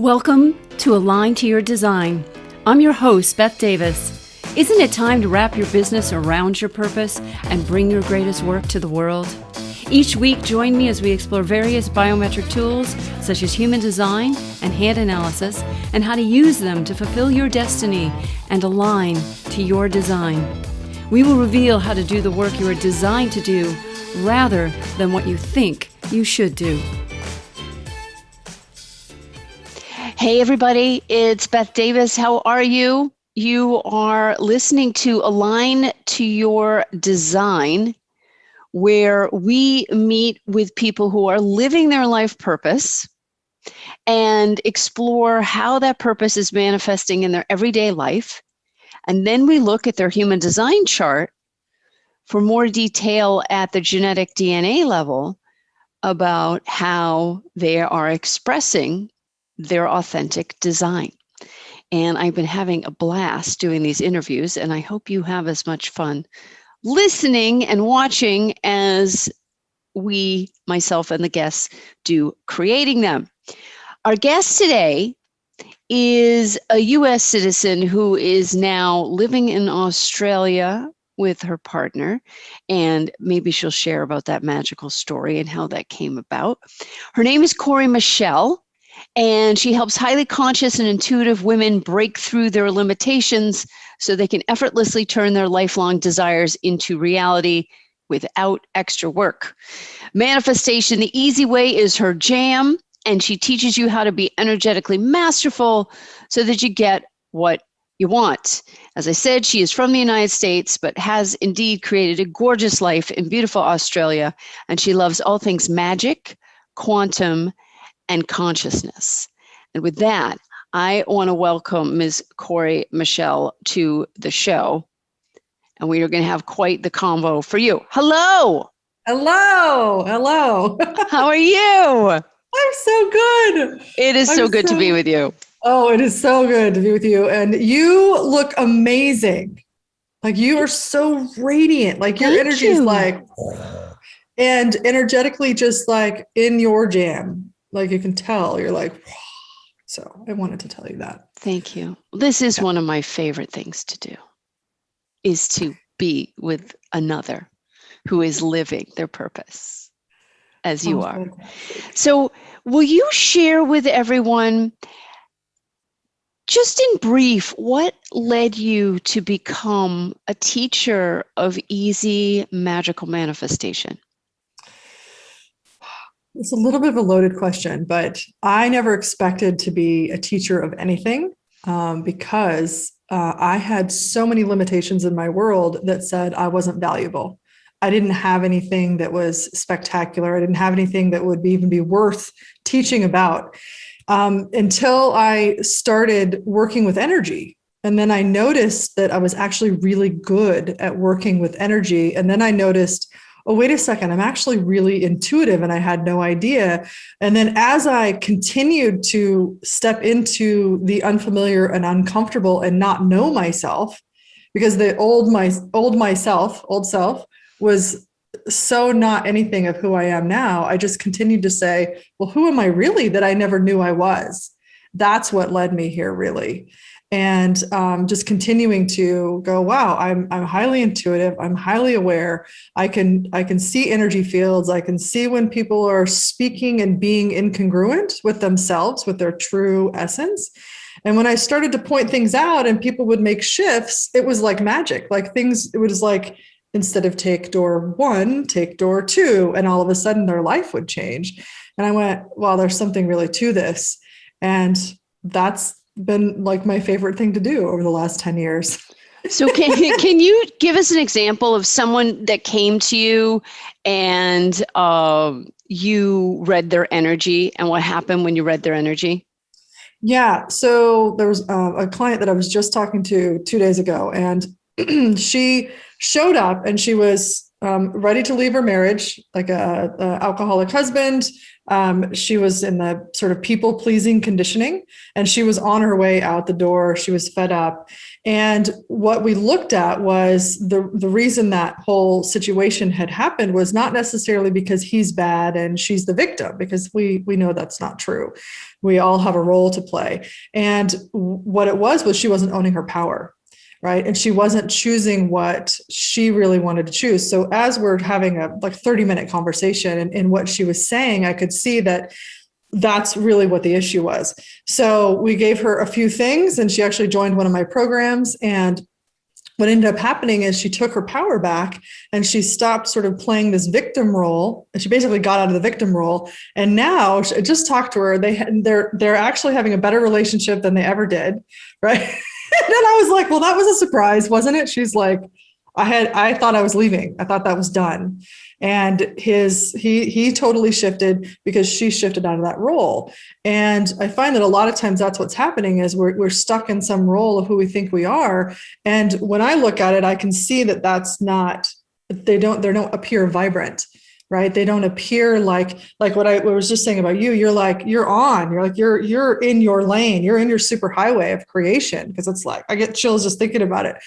Welcome to Align to Your Design. I'm your host, Baeth Davis. Isn't it time to wrap your business around your purpose and bring your greatest work to the world? Each week, join me as we explore various biometric tools such as human design and hand analysis and how to use them to fulfill your destiny and align to your design. We will reveal how to do the work you are designed to do rather than what you think you should do. Hey everybody, it's Baeth Davis. How are you? You are listening to Align to Your Design, where we meet with people who are living their life purpose and explore how that purpose is manifesting in their everyday life. And then we look at their human design chart for more detail at the genetic DNA level about how they are expressing their authentic design. And I've been having a blast doing these interviews, and I hope you have as much fun listening and watching as we, myself and the guests, do creating them. Our guest today is a U.S. citizen who is now living in Australia with her partner, and maybe she'll share about that magical story and how that came about. Her name is Cory Michelle, and she helps highly conscious and intuitive women break through their limitations so they can effortlessly turn their lifelong desires into reality without extra work. Manifestation the easy way is her jam, and she teaches you how to be energetically masterful so that you get what you want. As I said, she is from the United States, but has indeed created a gorgeous life in beautiful Australia, and she loves all things magic, quantum, and consciousness. And with that, I want to welcome Ms. Cory Michelle to the show. And we are going to have quite the convo for you. Hello. Hello. Hello. How are you? I'm so good. It is so good to be with you. Oh, it is so good to be with you. And you look amazing. Like you are so radiant. Like your energy is like, and energetically just like in your jam. Like you can tell you're like, so I wanted to tell you that. Thank you. This is one of my favorite things to do, is to be with another who is living their purpose as you are. So will you share with everyone, just in brief, what led you to become a teacher of easy magical manifestation? It's a little bit of a loaded question, but I never expected to be a teacher of anything because I had so many limitations in my world that said I wasn't valuable. I didn't have anything that was spectacular. I didn't have anything that would even be worth teaching about until I started working with energy. And then I noticed that I was actually really good at working with energy. And then I noticed, oh, wait a second, I'm actually really intuitive and I had no idea. And then as I continued to step into the unfamiliar and uncomfortable and not know myself, because the old self was so not anything of who I am now, I just continued to say, well, who am I really that I never knew I was? That's what led me here, really. And just continuing to go, wow, I'm highly intuitive. I'm highly aware. I can see energy fields. I can see when people are speaking and being incongruent with themselves, with their true essence. And when I started to point things out and people would make shifts, it was like magic. Like things, it was like, instead of take door 1, take door 2, and all of a sudden their life would change. And I went, wow, there's something really to this. And that's been like my favorite thing to do over the last 10 years. So can you give us an example of someone that came to you and you read their energy, and what happened when you read their energy? Yeah. So there was a client that I was just talking to 2 days ago, and she showed up and she was ready to leave her marriage, like a alcoholic husband. She was in the sort of people-pleasing conditioning, and she was on her way out the door. She was fed up. And what we looked at was the reason that whole situation had happened was not necessarily because he's bad and she's the victim, because we know that's not true. We all have a role to play. And what it was she wasn't owning her power. Right. And she wasn't choosing what she really wanted to choose. So as we're having a 30-minute conversation and what she was saying, I could see that that's really what the issue was. So we gave her a few things, and she actually joined one of my programs. And what ended up happening is she took her power back, and she stopped sort of playing this victim role. And she basically got out of the victim role. And now I just talked to her. They're actually having a better relationship than they ever did. Right. And then I was like, well, that was a surprise, wasn't it? She's like, I thought I was leaving. I thought that was done. And he totally shifted because she shifted out of that role. And I find that a lot of times that's what's happening is we're stuck in some role of who we think we are. And when I look at it, I can see that that's not, they don't appear vibrant. Right. They don't appear like what I was just saying about you. You're in your lane. You're in your super highway of creation, because it's like, I get chills just thinking about it.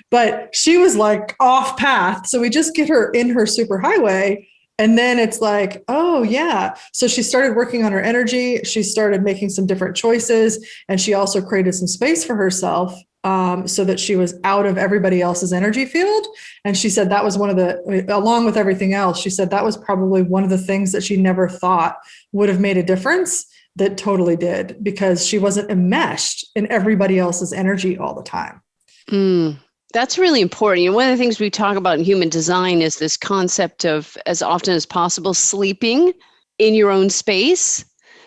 But she was like off path. So we just get her in her super highway. And then it's like, oh yeah. So she started working on her energy. She started making some different choices. And she also created some space for herself, so that she was out of everybody else's energy field. And she said that was one of the, along with everything else, she said that was probably one of the things that she never thought would have made a difference, that totally did, because she wasn't enmeshed in everybody else's energy all the time. That's really important. One of the things we talk about in human design is this concept of, as often as possible, sleeping in your own space,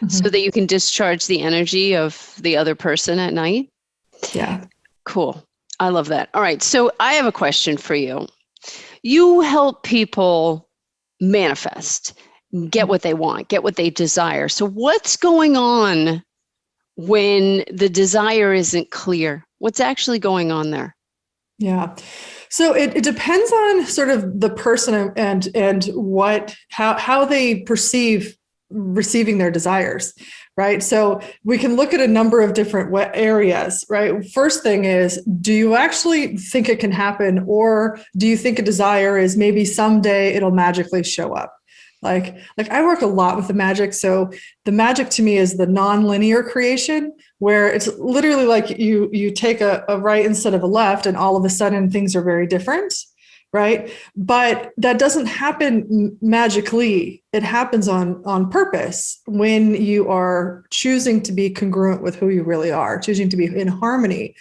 so that you can discharge the energy of the other person at night. Yeah. Cool. I love that. All right. So I have a question for you. You help people manifest, get what they want, get what they desire. So what's going on when the desire isn't clear? What's actually going on there? Yeah. So it depends on sort of the person and how they perceive receiving their desires, right? So we can look at a number of different areas, right? First thing is, do you actually think it can happen, or do you think a desire is maybe someday it'll magically show up? Like I work a lot with the magic. So the magic to me is the non-linear creation, where it's literally like you take a right instead of a left, and all of a sudden things are very different. Right. But that doesn't happen magically. It happens on purpose, when you are choosing to be congruent with who you really are, choosing to be in harmony.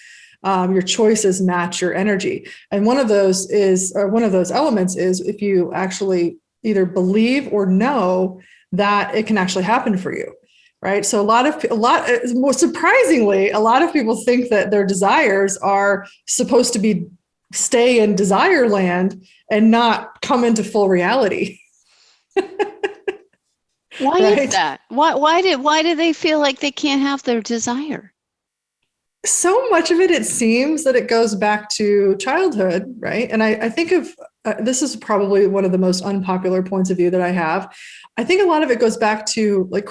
Your choices match your energy. And one of those elements is if you actually either believe or know that it can actually happen for you. Right. So surprisingly, a lot of people think that their desires are supposed to stay in desire land and not come into full reality. Why is that? Why do they feel like they can't have their desire? So much of it seems that it goes back to childhood, right? And I think of this is probably one of the most unpopular points of view that I have. I think a lot of it goes back to like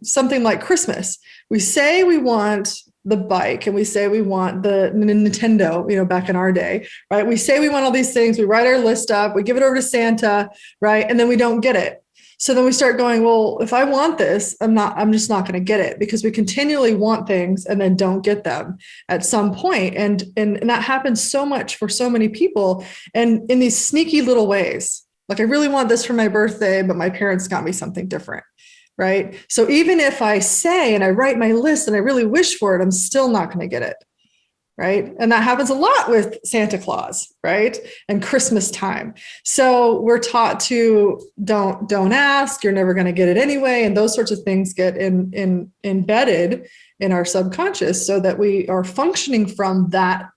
something like Christmas. We say we want the bike, and we say we want the Nintendo, back in our day, right? We say we want all these things. We write our list up, we give it over to Santa, right? And then we don't get it. So then we start going, well, if I want this, I'm just not going to get it, because we continually want things and then don't get them at some point. And that happens so much for so many people, and in these sneaky little ways. Like, I really want this for my birthday, but my parents got me something different. Right. So even if I say and I write my list and I really wish for it, I'm still not going to get it. Right. And that happens a lot with Santa Claus. Right. And Christmas time. So we're taught to don't ask. You're never going to get it anyway. And those sorts of things get embedded in our subconscious, so that we are functioning from that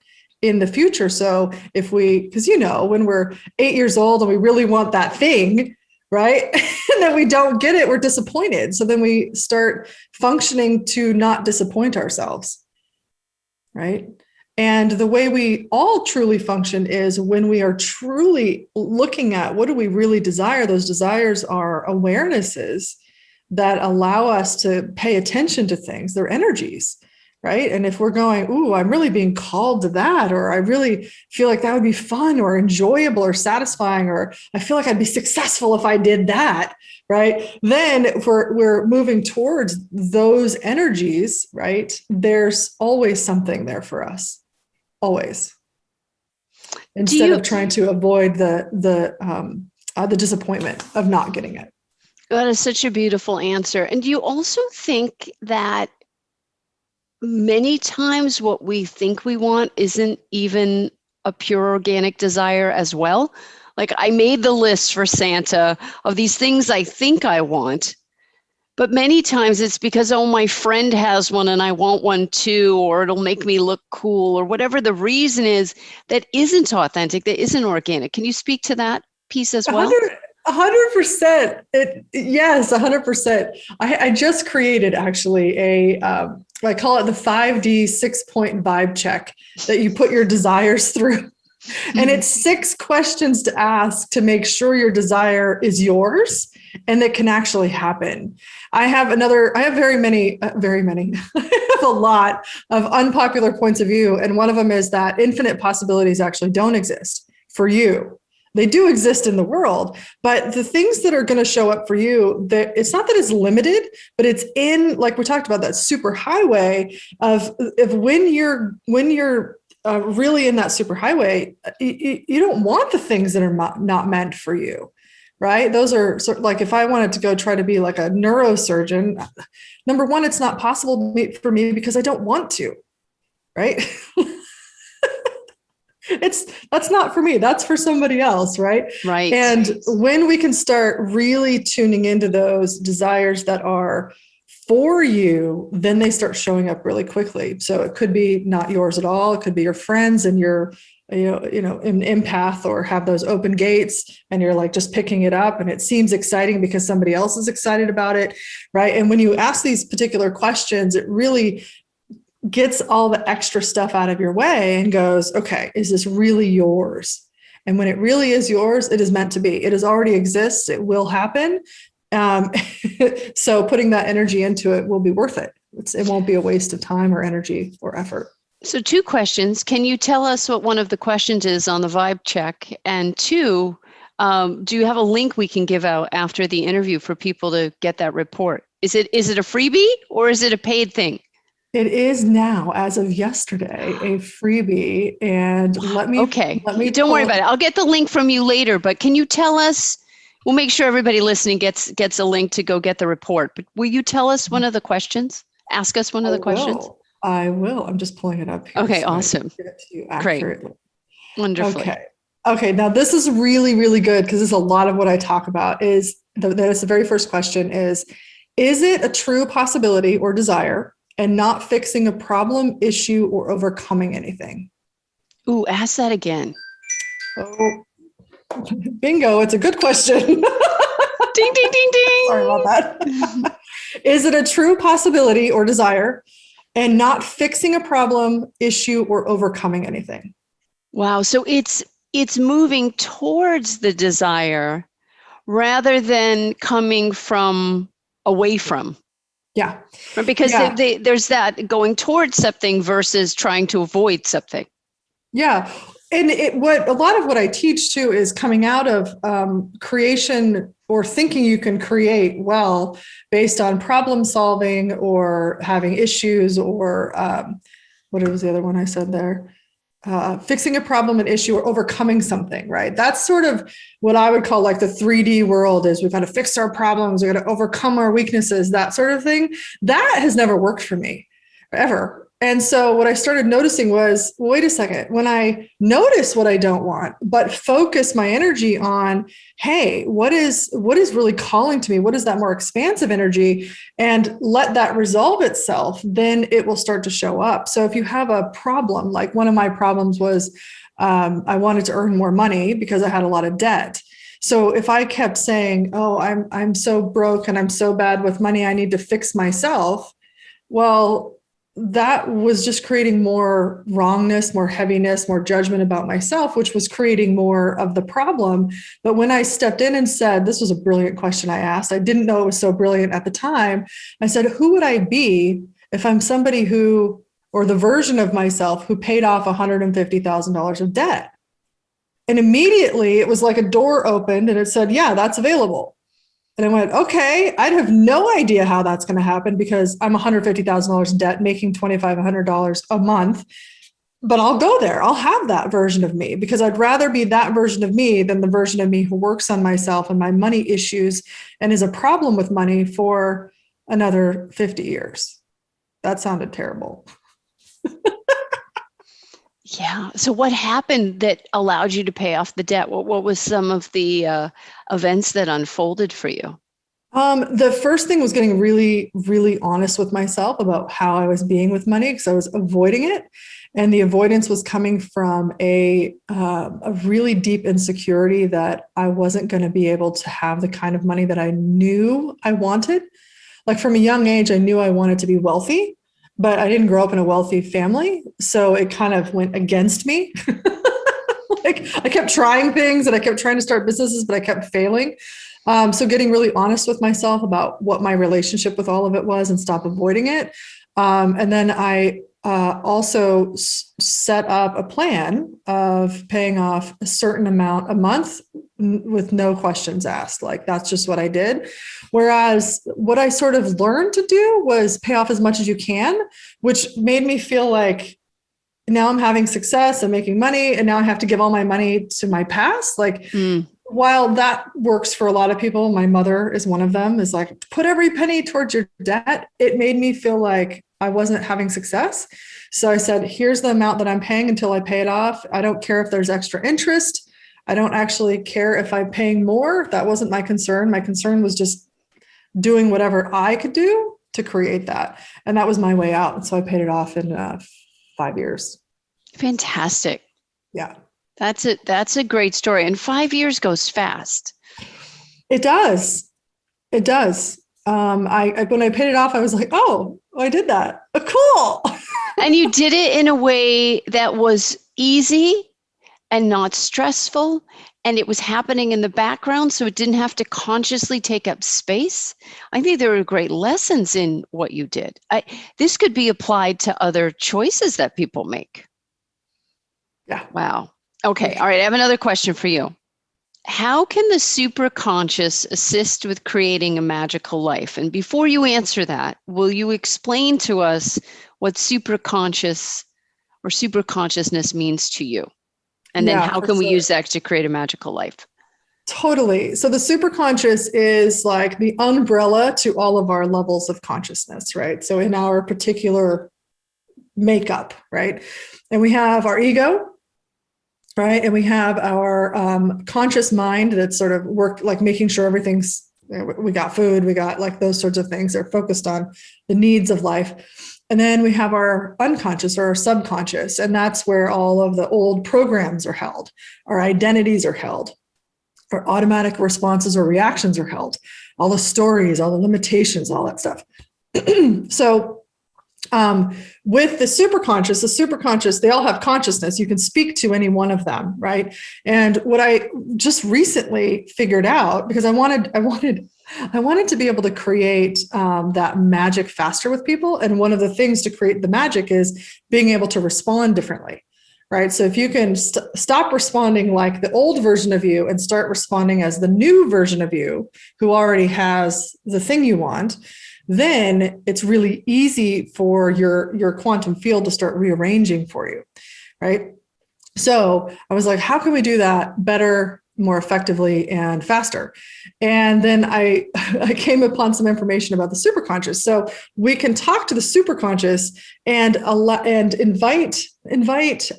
in the future. So because when we're 8 years old and we really want that thing, right? And then we don't get it, we're disappointed. So then we start functioning to not disappoint ourselves, right? And the way we all truly function is when we are truly looking at what do we really desire. Those desires are awarenesses that allow us to pay attention to things. They're energies, right? And if we're going, ooh, I'm really being called to that, or I really feel like that would be fun or enjoyable or satisfying, or I feel like I'd be successful if I did that, right? Then if we're moving towards those energies, right? There's always something there for us. Always, instead of trying to avoid the disappointment of not getting it. That is such a beautiful answer. And do you also think that many times what we think we want isn't even a pure organic desire as well? Like, I made the list for Santa of these things I think I want, but many times it's because, oh, my friend has one and I want one too, or it'll make me look cool, or whatever the reason is that isn't authentic, that isn't organic. Can you speak to that piece as well? 100%. Yes, 100%. I just created actually I call it the 5D 6-point vibe check that you put your desires through. And it's 6 questions to ask to make sure your desire is yours and that can actually happen. I have very many, I have a lot of unpopular points of view. And one of them is that infinite possibilities actually don't exist for you. They do exist in the world, but the things that are going to show up for you, that it's not that it's limited, but it's in, like we talked about, that super highway of when you're really in that super highway, you don't want the things that are not meant for you, right? Those are sort of like, if I wanted to go try to be like a neurosurgeon, number one, it's not possible for me because I don't want to, right? That's not for me. That's for somebody else, right? Right. And when we can start really tuning into those desires that are for you, then they start showing up really quickly. So it could be not yours at all. It could be your friends, and you're, an empath or have those open gates, and you're like just picking it up, and it seems exciting because somebody else is excited about it, right? And when you ask these particular questions, it really gets all the extra stuff out of your way and goes, okay, is this really yours? And when it really is yours, it is meant to be. It already exists. It will happen. So putting that energy into it will be worth it. It won't be a waste of time or energy or effort. So 2 questions. Can you tell us what one of the questions is on the vibe check? And 2, do you have a link we can give out after the interview for people to get that report? Is it a freebie or is it a paid thing? It is now, as of yesterday, a freebie. And let me don't worry about it. I'll get the link from you later, but can you tell us, we'll make sure everybody listening gets a link to go get the report, but will you tell us one of the questions? Ask us one of the questions? I will. I'm just pulling it up here. Okay, so awesome. Get it to you accurately. Great. Wonderful. Okay. Now this is really, really good because this is a lot of what I talk about. That's the very first question is it a true possibility or desire and not fixing a problem, issue, or overcoming anything? Ooh, ask that again. Oh, bingo. It's a good question. Ding, ding, ding, ding. Sorry about that. Is it a true possibility or desire and not fixing a problem, issue, or overcoming anything? Wow. So it's moving towards the desire rather than coming from away from. Yeah. Because there's that going towards something versus trying to avoid something. Yeah. And a lot of what I teach too is coming out of creation or thinking you can create well based on problem solving or having issues or what was the other one I said there? Fixing a problem, an issue, or overcoming something, right? That's sort of what I would call like the 3D world is we've got to fix our problems, we've got to overcome our weaknesses, that sort of thing. That has never worked for me, ever. And so what I started noticing was, wait a second, when I notice what I don't want, but focus my energy on, hey, what is really calling to me? What is that more expansive energy? And let that resolve itself, then it will start to show up. So if you have a problem, like one of my problems was I wanted to earn more money because I had a lot of debt. So if I kept saying, oh, I'm so broke and I'm so bad with money, I need to fix myself. Well, that was just creating more wrongness, more heaviness, more judgment about myself, which was creating more of the problem. But when I stepped in and said, this was a brilliant question I asked, I didn't know it was so brilliant at the time. I said, who would I be if I'm somebody who, or the version of myself who paid off $150,000 of debt? And immediately it was like a door opened and it said, yeah, that's available. And I went, okay, I'd have no idea how that's going to happen because I'm $150,000 in debt, making $2,500 a month. But I'll go there. I'll have that version of me because I'd rather be that version of me than the version of me who works on myself and my money issues and is a problem with money for another 50 years. That sounded terrible. Yeah. So what happened that allowed you to pay off the debt? What was some of the events that unfolded for you? The first thing was getting really, really honest with myself about how I was being with money because I was avoiding it. And the avoidance was coming from a really deep insecurity that I wasn't going to be able to have the kind of money that I knew I wanted. Like from a young age, I knew I wanted to be wealthy, but I didn't grow up in a wealthy family. So it kind of went against me. Like I kept trying things and I kept trying to start businesses, but I kept failing. So getting really honest with myself about what my relationship with all of it was and stop avoiding it. And then I also set up a plan of paying off a certain amount a month with no questions asked. Like that's just what I did. Whereas what I sort of learned to do was pay off as much as you can, which made me feel like now I'm having success and making money. And now I have to give all my money to my past. Like, while that works for a lot of people, my mother is one of them, is like, put every penny towards your debt. It made me feel like I wasn't having success. So I said, here's the amount that I'm paying until I pay it off. I don't care if there's extra interest. I don't actually care if I'm paying more. That wasn't my concern. My concern was just doing whatever I could do to create that. And that was my way out. And so I paid it off in 5 years. Fantastic. Yeah. That's a great story. And 5 years goes fast. It does. It does. When I paid it off, I was like, oh, I did that. Cool. And you did it in a way that was easy and not stressful. And it was happening in the background, so it didn't have to consciously take up space. I think there were great lessons in what you did. This could be applied to other choices that people make. Yeah. Wow. Okay. All right. I have another question for you. How can the superconscious assist with creating a magical life? And before you answer that, will you explain to us what superconscious or superconsciousness means to you? And then how can we use that to create a magical life? Totally. So the superconscious is like the umbrella to all of our levels of consciousness, right? So in our particular makeup, right? And we have our ego, right? And we have our conscious mind that's sort of worked, like making sure everything's, we got food, we got like those sorts of things. They're focused on the needs of life. And then we have our unconscious or our subconscious, and that's where all of the old programs are held. Our identities are held. Our automatic responses or reactions are held. All the stories, all the limitations, all that stuff. So with the superconscious, they all have consciousness. You can speak to any one of them, right? And what I just recently figured out, because I wanted to be able to create that magic faster with people. And one of the things to create the magic is being able to respond differently, right? So if you can stop responding like the old version of you and start responding as the new version of you who already has the thing you want, then it's really easy for your quantum field to start rearranging for you, right? So I was like, how can we do that better, more effectively, and faster? And then I came upon some information about the superconscious. So we can talk to the superconscious and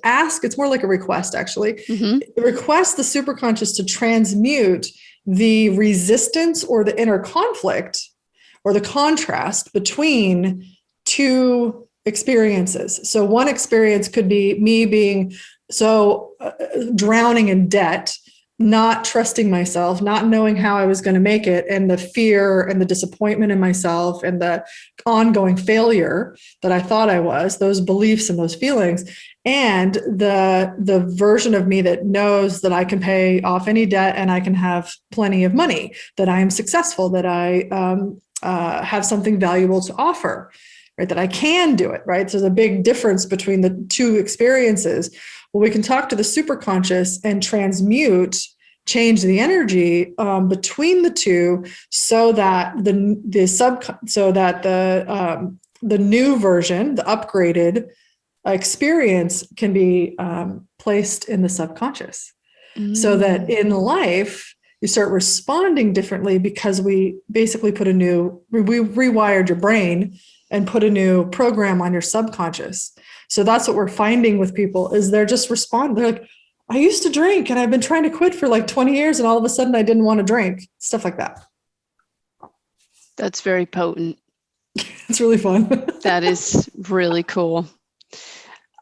ask. It's more like a request, actually. Mm-hmm. Request the superconscious to transmute the resistance or the inner conflict or the contrast between two experiences. So one experience could be me being so drowning in debt not trusting myself, not knowing how I was going to make it, and the fear and the disappointment in myself and the ongoing failure that I thought I was, those beliefs and those feelings, and the version of me that knows that I can pay off any debt and I can have plenty of money, that I am successful, that I have something valuable to offer, right? That I can do it, right? So there's a big difference between the two experiences. Well, we can talk to the superconscious and change the energy between the two, so that the new version, the upgraded experience, can be placed in the subconscious, so that in life you start responding differently, because we basically we rewired your brain and put a new program on your subconscious. So that's what we're finding with people, is they're just respond. They're like, I used to drink and I've been trying to quit for like 20 years and all of a sudden I didn't want to drink, stuff like that. That's very potent. It's really fun. That is really cool.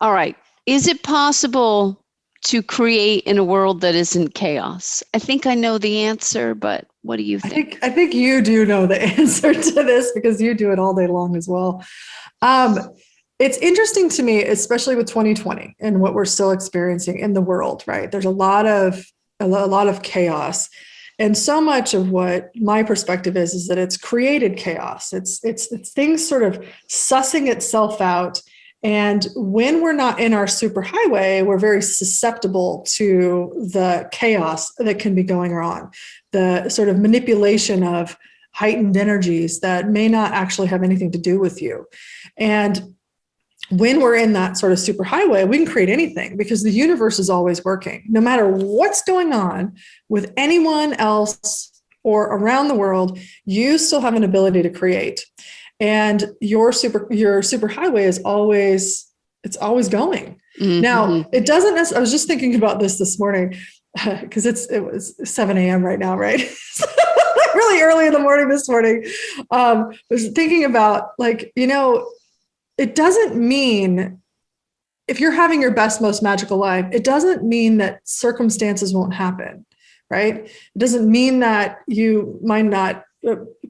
All right. Is it possible to create in a world that isn't chaos? I think I know the answer, but what do you think? I think you do know the answer to this, because you do it all day long as well. It's interesting to me, especially with 2020 and what we're still experiencing in the world, right? There's a lot of chaos. And so much of what my perspective is that it's created chaos. It's things sort of sussing itself out. And when we're not in our superhighway, we're very susceptible to the chaos that can be going on, the sort of manipulation of heightened energies that may not actually have anything to do with you. And when we're in that sort of superhighway, we can create anything, because the universe is always working. No matter what's going on with anyone else or around the world, you still have an ability to create. And your superhighway is always going. Mm-hmm. Now, it doesn't I was just thinking about this morning, because it was 7 a.m. right now, right? Really early in the morning this morning. I was thinking about, like, it doesn't mean, if you're having your best, most magical life, it doesn't mean that circumstances won't happen, right? It doesn't mean that you might not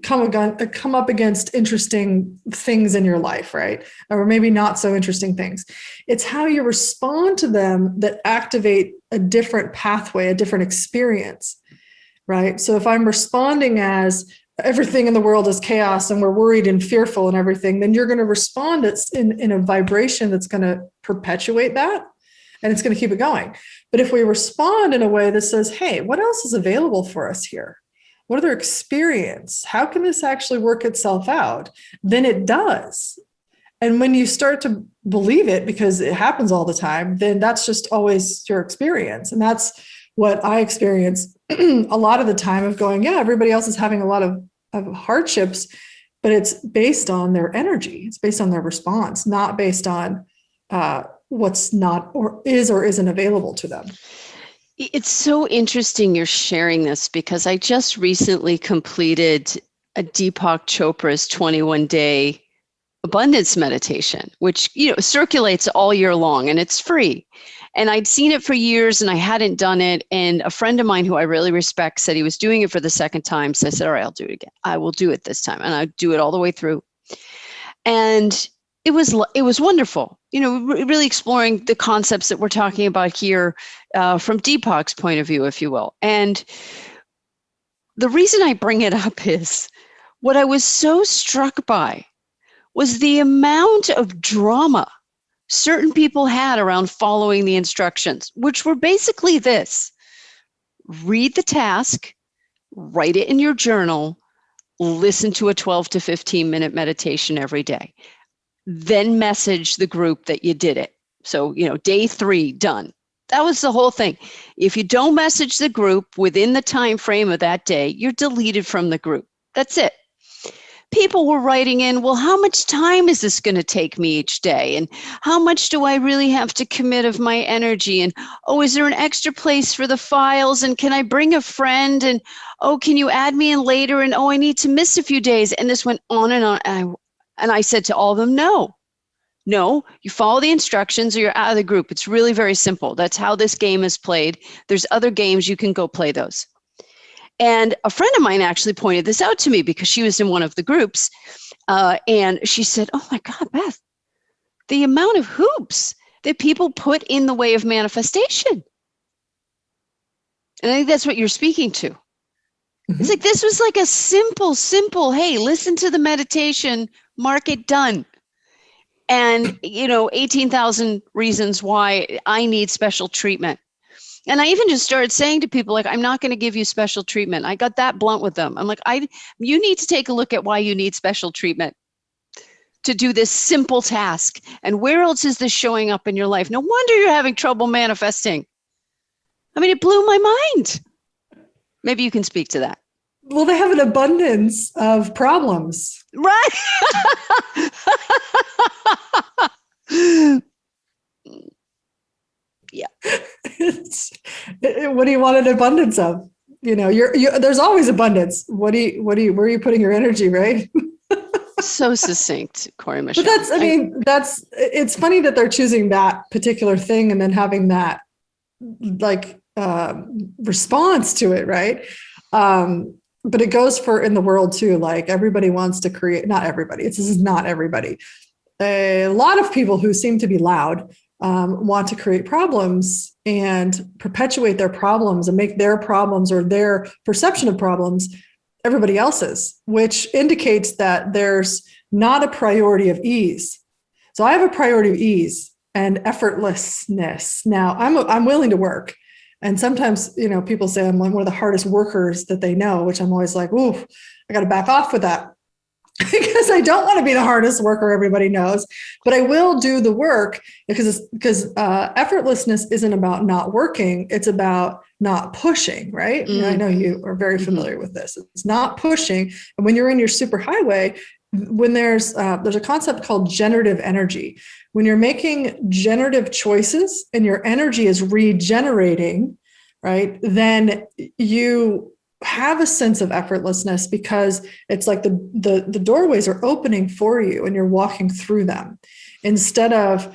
come up against interesting things in your life, right? Or maybe not so interesting things. It's how you respond to them that activate a different pathway, a different experience, right? So if I'm responding as everything in the world is chaos and we're worried and fearful and everything, then you're going to respond in a vibration that's going to perpetuate that, and it's going to keep it going. But if we respond in a way that says, hey, what else is available for us here? What other experience? How can this actually work itself out? Then it does. And when you start to believe it, because it happens all the time, then that's just always your experience. And that's what I experience a lot of the time, of going, yeah, everybody else is having a lot of hardships, but it's based on their energy. It's based on their response, not based on what's not or isn't available to them. It's so interesting you're sharing this, because I just recently completed a Deepak Chopra's 21-day abundance meditation, which circulates all year long, and it's free. And I'd seen it for years and I hadn't done it. And a friend of mine who I really respect said he was doing it for the second time. So I said, all right, I'll do it again. I will do it this time. And I do it all the way through. And it was wonderful, really exploring the concepts that we're talking about here from Deepak's point of view, if you will. And the reason I bring it up is what I was so struck by was the amount of drama certain people had around following the instructions, which were basically this: read the task, write it in your journal, listen to a 12 to 15 minute meditation every day, then message the group that you did it. So, day 3 done. That was the whole thing. If you don't message the group within the time frame of that day, you're deleted from the group. That's it. People were writing in, well, how much time is this going to take me each day? And how much do I really have to commit of my energy? And, oh, is there an extra place for the files? And can I bring a friend? And, oh, can you add me in later? And, oh, I need to miss a few days. And this went on and on. And I said to all of them, no, No, you follow the instructions or you're out of the group. It's really very simple. That's how this game is played. There's other games, you can go play those. And a friend of mine actually pointed this out to me because she was in one of the groups. And she said, oh my God, Beth, the amount of hoops that people put in the way of manifestation. And I think that's what you're speaking to. It's like, this was like a simple, hey, listen to the meditation, mark it done. And, 18,000 reasons why I need special treatment. And I even just started saying to people, like, I'm not going to give you special treatment. I got that blunt with them. I'm like, you need to take a look at why you need special treatment to do this simple task. And where else is this showing up in your life? No wonder you're having trouble manifesting. I mean, it blew my mind. Maybe you can speak to that. Well, they have an abundance of problems. Right. Yeah. What do you want an abundance of? There's always abundance. Where are you putting your energy, right? So succinct, Cory Michelle. But it's funny that they're choosing that particular thing and then having that response to it, right? But it goes for in the world too. Like everybody wants to create, not everybody, this is not everybody. A lot of people who seem to be loud want to create problems and perpetuate their problems and make their problems or their perception of problems everybody else's, which indicates that there's not a priority of ease. So I have a priority of ease and effortlessness. Now I'm willing to work. And sometimes, people say I'm one of the hardest workers that they know, which I'm always like, ooh, I got to back off with that because I don't want to be the hardest worker everybody knows, but I will do the work because effortlessness isn't about not working. It's about not pushing, right? Mm-hmm. I know you are very familiar with this. It's not pushing. And when you're in your superhighway, when there's a concept called generative energy. When you're making generative choices and your energy is regenerating, right, then you have a sense of effortlessness because it's like the doorways are opening for you and you're walking through them instead of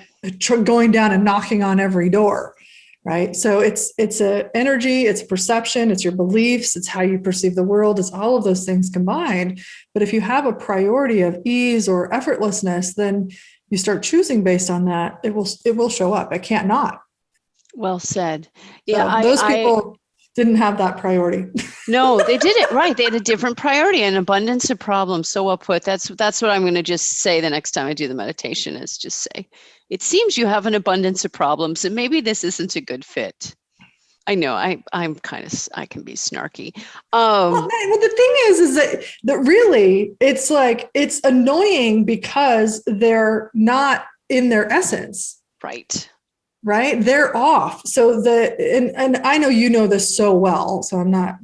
going down and knocking on every door, right? So it's a energy, it's perception, it's your beliefs, it's how you perceive the world, it's all of those things combined. But if you have a priority of ease or effortlessness, then you start choosing based on that, it will show up. It can't not. Well said. Yeah, so those people didn't have that priority. No, they didn't. Right. They had a different priority, an abundance of problems. So well put. That's what I'm going to just say the next time I do the meditation is just say, it seems you have an abundance of problems and maybe this isn't a good fit. I know I can be snarky. Well, the thing is that really it's like, it's annoying because they're not in their essence. Right. Right. They're off. So and I know, this so well, so I'm not,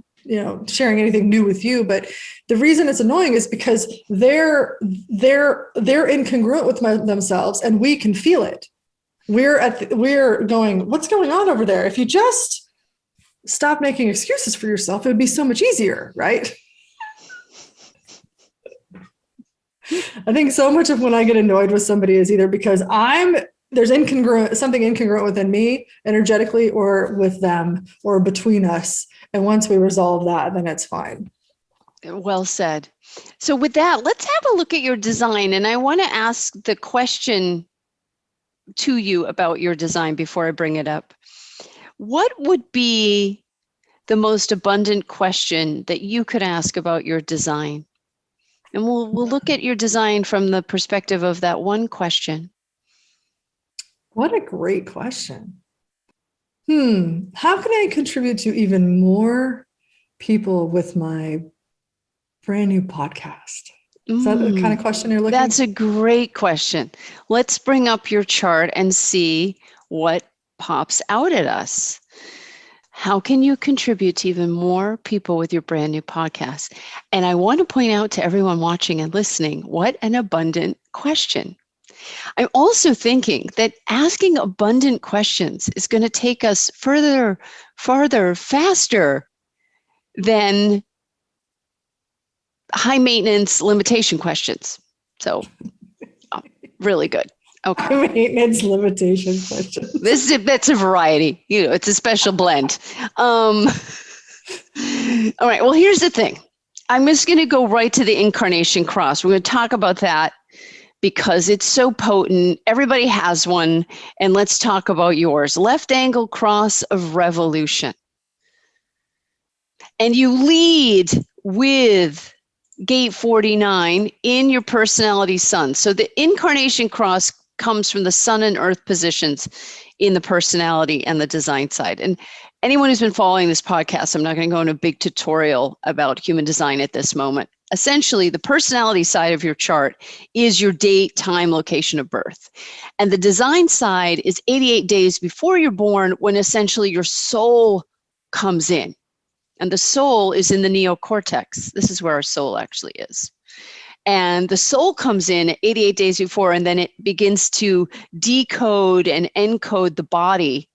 sharing anything new with you, but the reason it's annoying is because they're incongruent with themselves and we can feel it. We're going, what's going on over there? If you just stop making excuses for yourself, it would be so much easier, right? I think so much of when I get annoyed with somebody is either because there's something incongruent within me energetically or with them or between us. And once we resolve that, then it's fine. Well said. So with that, let's have a look at your design. And I want to ask the question to you about your design before I bring it up. What would be the most abundant question that you could ask about your design? And we'll look at your design from the perspective of that one question. What a great question. How can I contribute to even more people with my brand new podcast? Is that the kind of question you're looking for? That's a great question. Let's bring up your chart and see what pops out at us. How can you contribute to even more people with your brand new podcast? And I want to point out to everyone watching and listening, what an abundant question. I'm also thinking that asking abundant questions is going to take us further, farther, faster than high maintenance limitation questions. So really good. Okay. Maintenance limitation question. That's a variety. It's a special blend. All right. Well, here's the thing. I'm just going to go right to the incarnation cross. We're going to talk about that because it's so potent. Everybody has one. And let's talk about yours. Left angle cross of revolution. And you lead with gate 49 in your personality sun. So the incarnation cross comes from the sun and earth positions in the personality and the design side. And anyone who's been following this podcast, I'm not going to go into a big tutorial about human design at this moment. Essentially, the personality side of your chart is your date, time, location of birth. And the design side is 88 days before you're born, when essentially your soul comes in. And the soul is in the neocortex. This is where our soul actually is. And the soul comes in 88 days before, and then it begins to decode and encode the body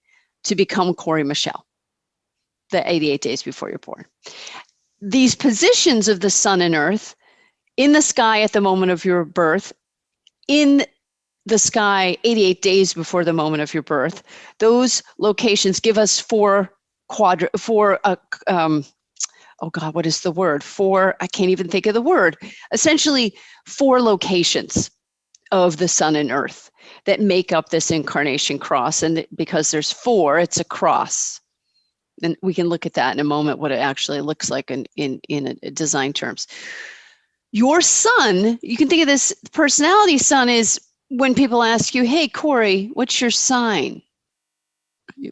to become Cory Michelle, the 88 days before you're born. These positions of the sun and earth in the sky at the moment of your birth, in the sky 88 days before the moment of your birth, those locations give us oh God, what is the word? I can't even think of the word. Essentially, 4 locations of the sun and earth that make up this incarnation cross. And because there's 4, it's a cross. And we can look at that in a moment, what it actually looks like in design terms. Your sun, you can think of this personality sun is when people ask you, hey, Cory, what's your sign?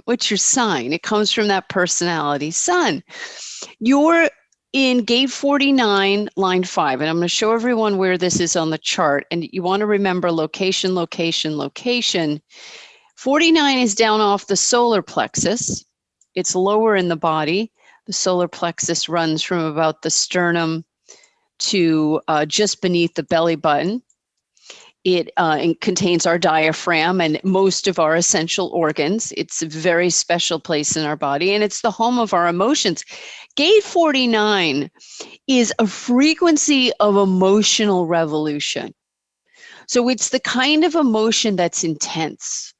What's your sign? It comes from that personality sun. You're in gate 49, line 5, and I'm going to show everyone where this is on the chart. And you want to remember location, location, location. 49 is down off the solar plexus. It's lower in the body. The solar plexus runs from about the sternum to just beneath the belly button. It contains our diaphragm and most of our essential organs. It's a very special place in our body, and it's the home of our emotions. Gate 49 is a frequency of emotional revolution. So it's the kind of emotion that's intense.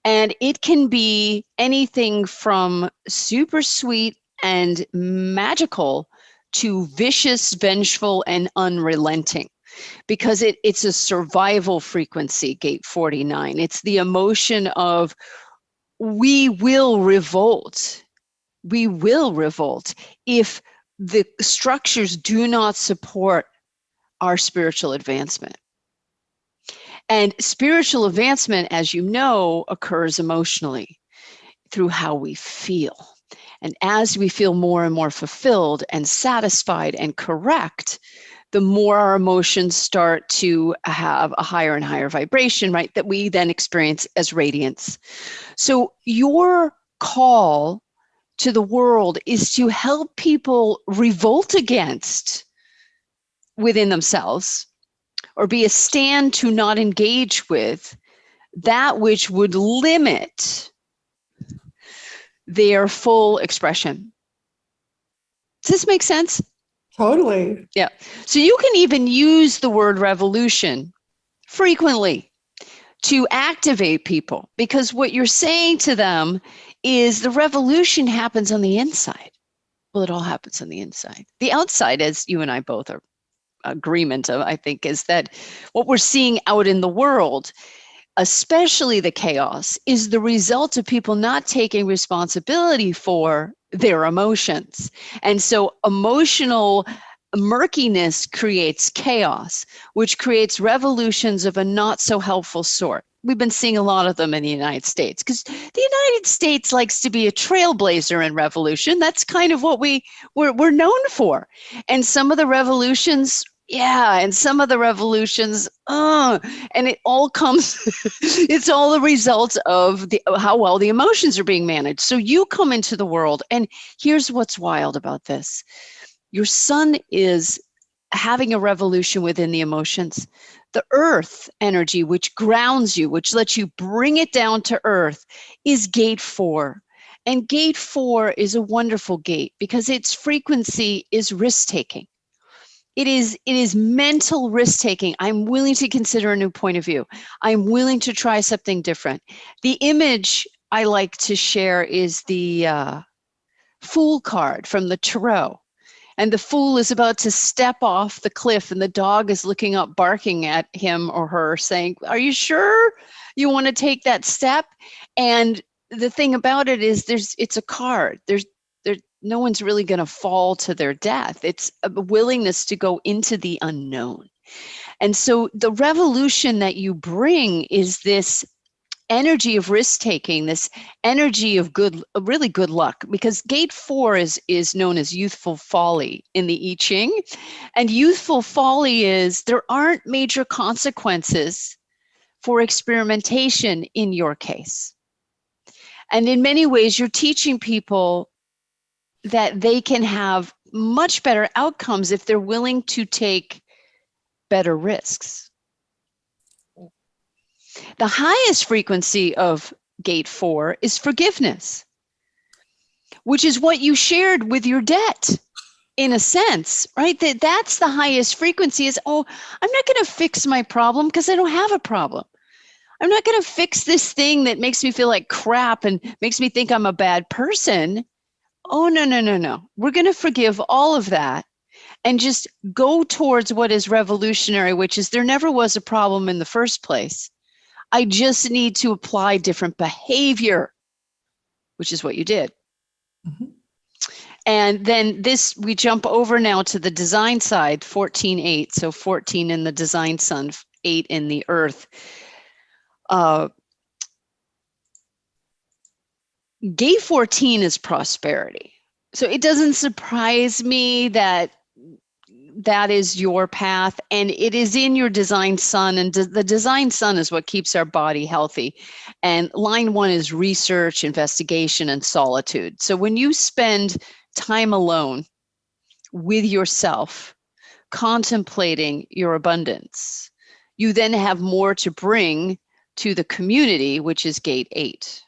And it can be anything from super sweet and magical to vicious, vengeful, and unrelenting. Because it's a survival frequency, gate 49. It's the emotion of we will revolt. We will revolt if the structures do not support our spiritual advancement. And spiritual advancement, as you know, occurs emotionally through how we feel. And as we feel more and more fulfilled and satisfied and correct, the more our emotions start to have a higher and higher vibration, right? That we then experience as radiance. So your call to the world is to help people revolt against within themselves, or be a stand to not engage with that which would limit their full expression. Does this make sense? Totally. Yeah. So you can even use the word revolution frequently to activate people, because what you're saying to them is the revolution happens on the inside. Well, it all happens on the inside. The outside, as you and I both are agreement of, I think, is that what we're seeing out in the world, especially the chaos, is the result of people not taking responsibility for their emotions. And so emotional murkiness creates chaos, which creates revolutions of a not so helpful sort. We've been seeing a lot of them in the United States because the United States likes to be a trailblazer in revolution. That's kind of what we're known for. And some of the revolutions, and it all comes, it's all the results of how well the emotions are being managed. So you come into the world, and here's what's wild about this. Your sun is having a revolution within the emotions. The earth energy, which grounds you, which lets you bring it down to earth, is gate 4. And gate 4 is a wonderful gate because its frequency is risk-taking. It is mental risk taking. I'm willing to consider a new point of view. I'm willing to try something different. The image I like to share is the Fool card from the tarot. And the fool is about to step off the cliff, and the dog is looking up, barking at him or her, saying, "Are you sure you want to take that step?" And the thing about it is, it's a card. No one's really going to fall to their death. It's a willingness to go into the unknown. And so the revolution that you bring is this energy of risk taking, this energy of really good luck, because gate 4 is known as youthful folly in the I Ching. And youthful folly is there aren't major consequences for experimentation in your case. And in many ways, you're teaching people that they can have much better outcomes if they're willing to take better risks. The highest frequency of gate 4 is forgiveness, which is what you shared with your debt, in a sense, right? That's the highest frequency is, oh, I'm not going to fix my problem because I don't have a problem. I'm not going to fix this thing that makes me feel like crap and makes me think I'm a bad person. Oh, no. We're going to forgive all of that and just go towards what is revolutionary, which is there never was a problem in the first place. I just need to apply different behavior, which is what you did. Mm-hmm. And then we jump over now to the design side, 14-8. So 14 in the design sun, 8 in the earth. Gate 14 is prosperity. So it doesn't surprise me that is your path, and it is in your design sun, and the design sun is what keeps our body healthy. And line 1 is research, investigation, and solitude. So when you spend time alone with yourself, contemplating your abundance, you then have more to bring to the community, which is gate 8.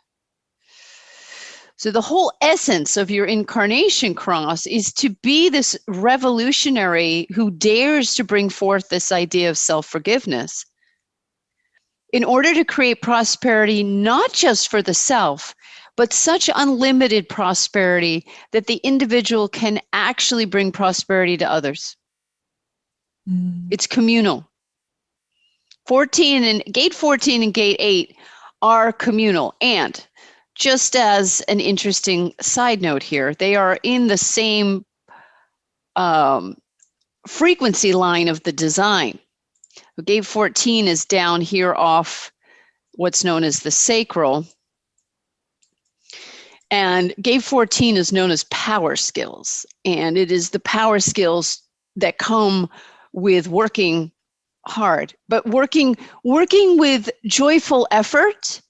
So the whole essence of your incarnation cross is to be this revolutionary who dares to bring forth this idea of self-forgiveness in order to create prosperity, not just for the self, but such unlimited prosperity that the individual can actually bring prosperity to others. It's communal. 14 and gate 14 and gate 8 are communal. And just as an interesting side note here, they are in the same frequency line of the design. Gate 14 is down here off what's known as the sacral. And gate 14 is known as power skills. And it is the power skills that come with working hard, but working with joyful effort,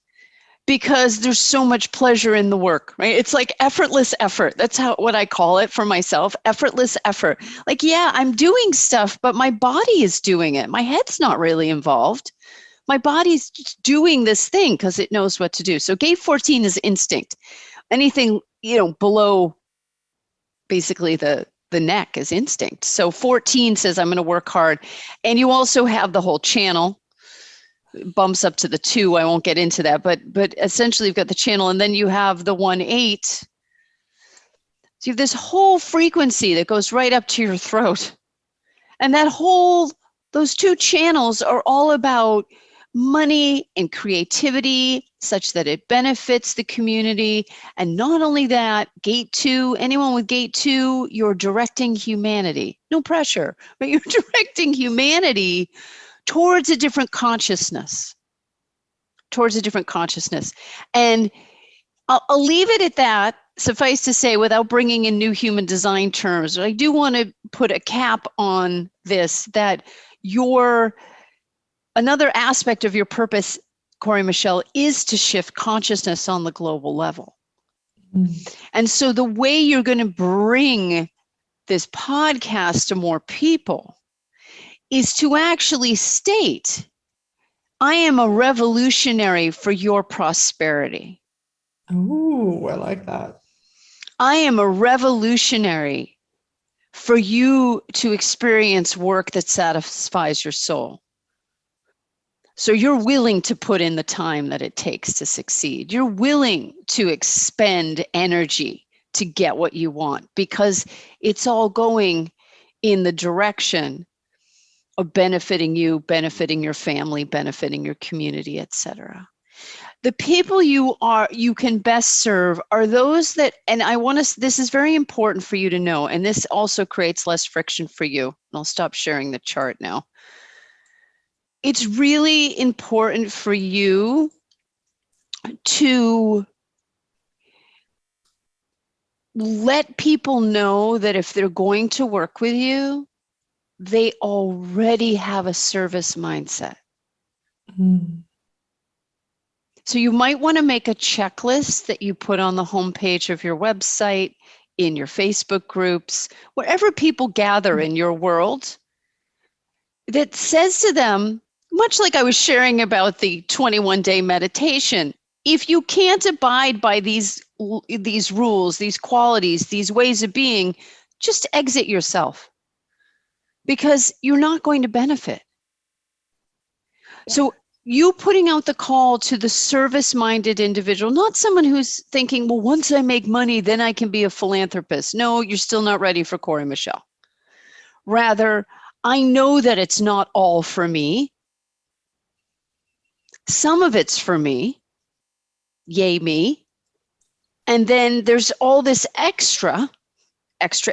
because there's so much pleasure in the work, right? It's like effortless effort. That's what I call it for myself, effortless effort. Like, yeah, I'm doing stuff, but my body is doing it. My head's not really involved. My body's just doing this thing because it knows what to do. So gate 14 is instinct. Anything, below basically the neck is instinct. So 14 says, I'm going to work hard. And you also have the whole channel, bumps up to the 2. I won't get into that, but essentially you've got the channel, and then you have the 1-8. So you have this whole frequency that goes right up to your throat. And those 2 channels are all about money and creativity such that it benefits the community. And not only that, gate 2, anyone with gate 2, you're directing humanity. No pressure, but you're directing humanity towards a different consciousness. And I'll leave it at that. Suffice to say, without bringing in new human design terms, I do want to put a cap on this, that another aspect of your purpose, Cory Michelle, is to shift consciousness on the global level. And so the way you're going to bring this podcast to more people is to actually state, I am a revolutionary for your prosperity. Oh, I like that. I am a revolutionary for you to experience work that satisfies your soul. So you're willing to put in the time that it takes to succeed. You're willing to expend energy to get what you want because it's all going in the direction of benefiting you, benefiting your family, benefiting your community, etc. The people you can best serve are those that, and this is very important for you to know, and this also creates less friction for you. And I'll stop sharing the chart now. It's really important for you to let people know that if they're going to work with you, they already have a service mindset. Mm. So you might want to make a checklist that you put on the homepage of your website, in your Facebook groups, wherever people gather in your world, that says to them, much like I was sharing about the 21-day meditation, if you can't abide by these rules, these qualities, these ways of being, just exit yourself because you're not going to benefit. So you putting out the call to the service-minded individual, not someone who's thinking, well, once I make money, then I can be a philanthropist. No, you're still not ready for Cory Michelle. Rather, I know that it's not all for me. Some of it's for me. Yay me. And then there's all this extra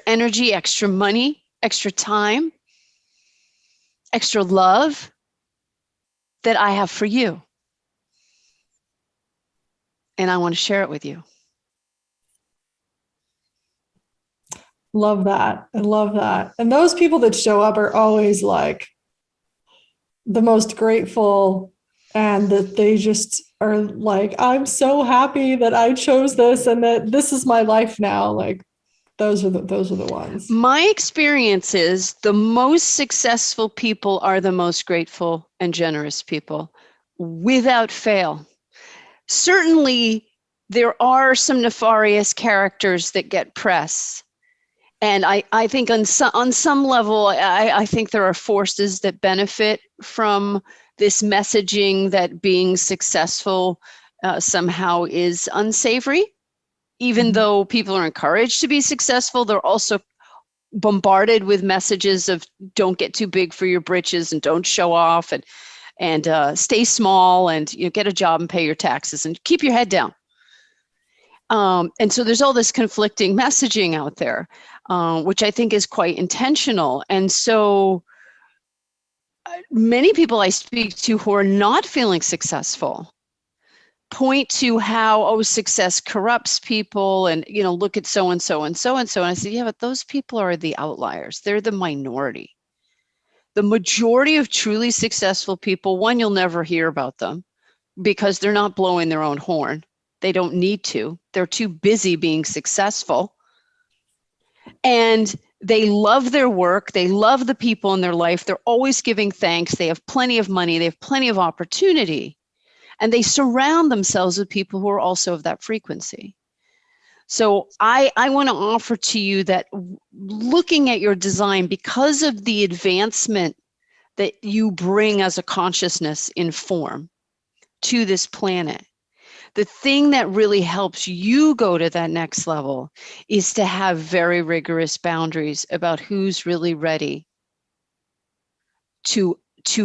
energy, extra money, extra time, extra love that I have for you. And I want to share it with you. Love that. I love that. And those people that show up are always like the most grateful, and that they just are like, I'm so happy that I chose this and that this is my life now. Like those are the ones. My experience is the most successful people are the most grateful and generous people, without fail. Certainly, there are some nefarious characters that get press. And I think on some level, I think there are forces that benefit from this messaging that being successful somehow is unsavory. Even though people are encouraged to be successful, they're also bombarded with messages of don't get too big for your britches and don't show off and stay small and get a job and pay your taxes and keep your head down. And so there's all this conflicting messaging out there, which I think is quite intentional. And so many people I speak to who are not feeling successful point to how, success corrupts people and, look at so-and-so and so-and-so. And I said, yeah, but those people are the outliers. They're the minority. The majority of truly successful people, one, you'll never hear about them because they're not blowing their own horn. They don't need to. They're too busy being successful. And they love their work. They love the people in their life. They're always giving thanks. They have plenty of money. They have plenty of opportunity. And they surround themselves with people who are also of that frequency. So I want to offer to you that looking at your design, because of the advancement that you bring as a consciousness in form to this planet, the thing that really helps you go to that next level is to have very rigorous boundaries about who's really ready to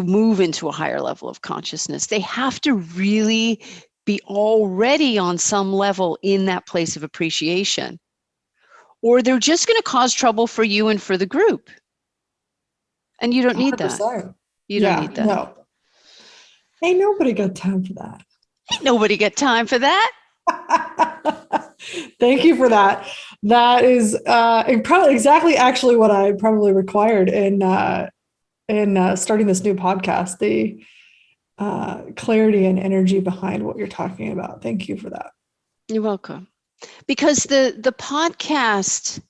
move into a higher level of consciousness. They have to really be already on some level in that place of appreciation, or they're just going to cause trouble for you and for the group. And you don't need 100%. that. You don't need that. No. Ain't nobody got time for that. Ain't nobody got time for that. Thank you for that. That is probably exactly actually what I probably required in starting this new podcast, the clarity and energy behind what you're talking about. Thank you for that. You're welcome. Because the podcast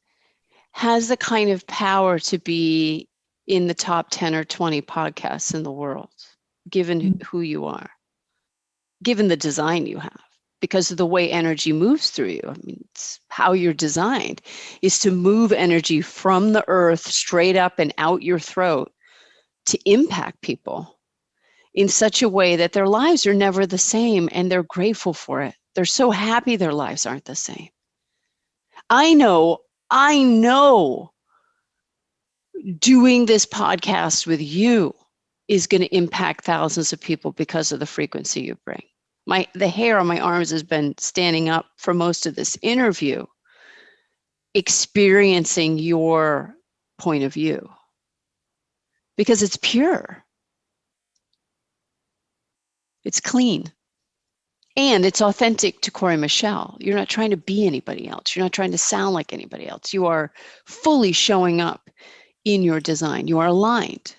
has the kind of power to be in the top 10 or 20 podcasts in the world, given who you are, given the design you have. because of the way energy moves through you. I mean, it's how you're designed, is to move energy from the earth straight up and out your throat to impact people in such a way that their lives are never the same, and they're grateful for it. They're so happy their lives aren't the same. I know doing this podcast with you is going to impact thousands of people because of the frequency you bring. The hair on my arms has been standing up for most of this interview, experiencing your point of view, because it's pure, it's clean, and it's authentic to Cory Michelle. You're not trying to be anybody else. You're not trying to sound like anybody else. You are fully showing up in your design. You are aligned.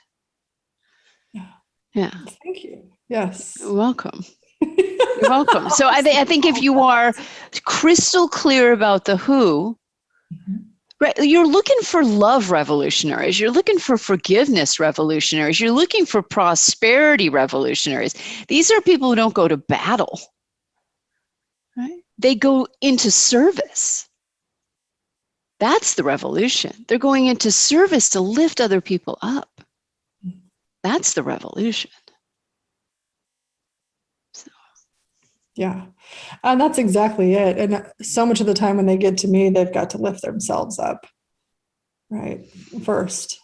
Yeah. Thank you. Yes. You're welcome. You're welcome. So I think if you are crystal clear about the who, right, you're looking for love revolutionaries, you're looking for forgiveness revolutionaries, you're looking for prosperity revolutionaries. These are people who don't go to battle, right? They go into service. That's the revolution. They're going into service to lift other people up. That's the revolution. Yeah. And that's exactly it. And so much of the time when they get to me, they've got to lift themselves up, right? First.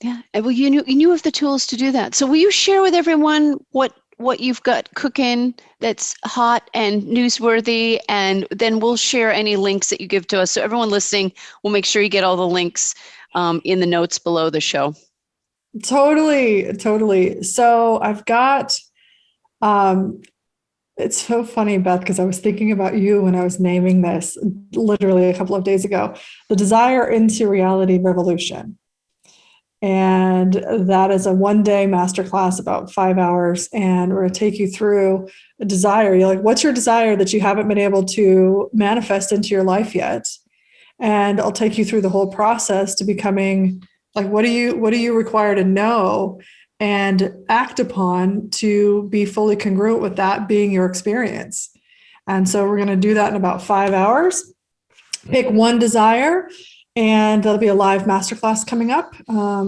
Yeah. And well, you have the tools to do that. So will you share with everyone what you've got cooking that's hot and newsworthy? And then we'll share any links that you give to us. So everyone listening, we'll make sure you get all the links in the notes below the show. Totally. So I've got, it's so funny, Beth, because I was thinking about you when I was naming this literally a couple of days ago, the Desire into Reality Revolution. And that is a one-day masterclass, about 5 hours. And we're going to take you through a desire. You're like, what's your desire that you haven't been able to manifest into your life yet? And I'll take you through the whole process to becoming like, what do you require to know and act upon to be fully congruent with that being your experience. And so we're going to do that in about 5 hours. Pick one desire, and there'll be a live masterclass coming up.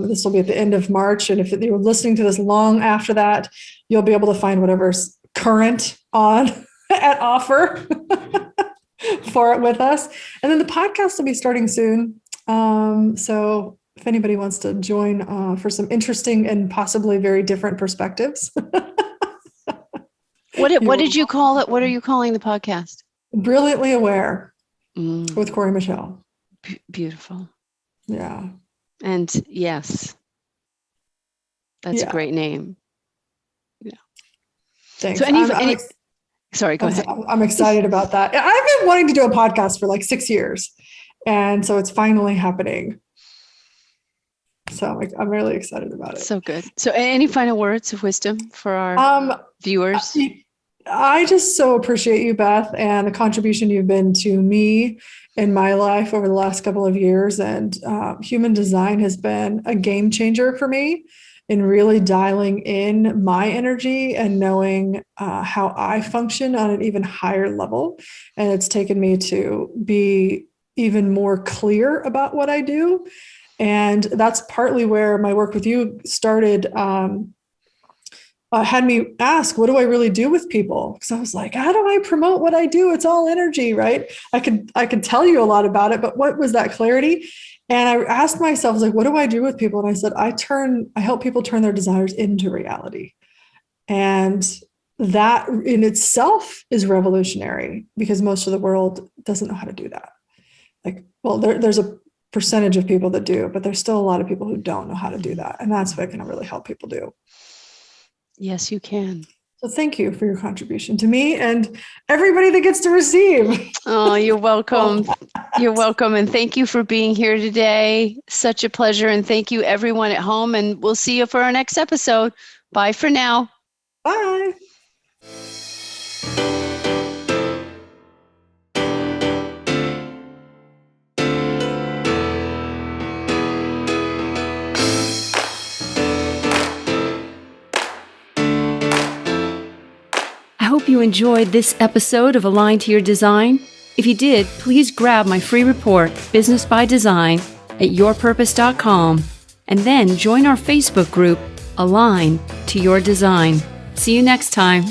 This will be at the end of March. And if you're listening to this long after that, you'll be able to find whatever's current on at offer for it with us. And then the podcast will be starting soon. So if anybody wants to join for some interesting and possibly very different perspectives. What did you call it? What are you calling the podcast? Brilliantly Aware with Cory Michelle. Beautiful. Yeah. And yes, that's a great name. Yeah. Thanks. So sorry, go ahead. I'm excited about that. I've been wanting to do a podcast for like 6 years. And so it's finally happening. So I'm really excited about it. So good. So any final words of wisdom for our viewers? I just so appreciate you, Beth, and the contribution you've been to me in my life over the last couple of years. And human design has been a game changer for me in really dialing in my energy and knowing how I function on an even higher level. And it's taken me to be even more clear about what I do. And that's partly where my work with you started, had me ask, what do I really do with people? Because I was like, how do I promote what I do? It's all energy, right? I could tell you a lot about it, but what was that clarity? And I asked myself, I was like, what do I do with people? And I said, I help people turn their desires into reality. And that in itself is revolutionary because most of the world doesn't know how to do that. Like, well, there's a percentage of people that do, but there's still a lot of people who don't know how to do that. And that's what I can really help people do. Yes, you can. So thank you for your contribution to me and everybody that gets to receive. Oh, you're welcome. You're welcome. And thank you for being here today. Such a pleasure. And thank you everyone at home. And we'll see you for our next episode. Bye for now. Bye. I hope you enjoyed this episode of Align to Your Design. If you did, please grab my free report, Business by Design, at yourpurpose.com, and then join our Facebook group, Align to Your Design. See you next time.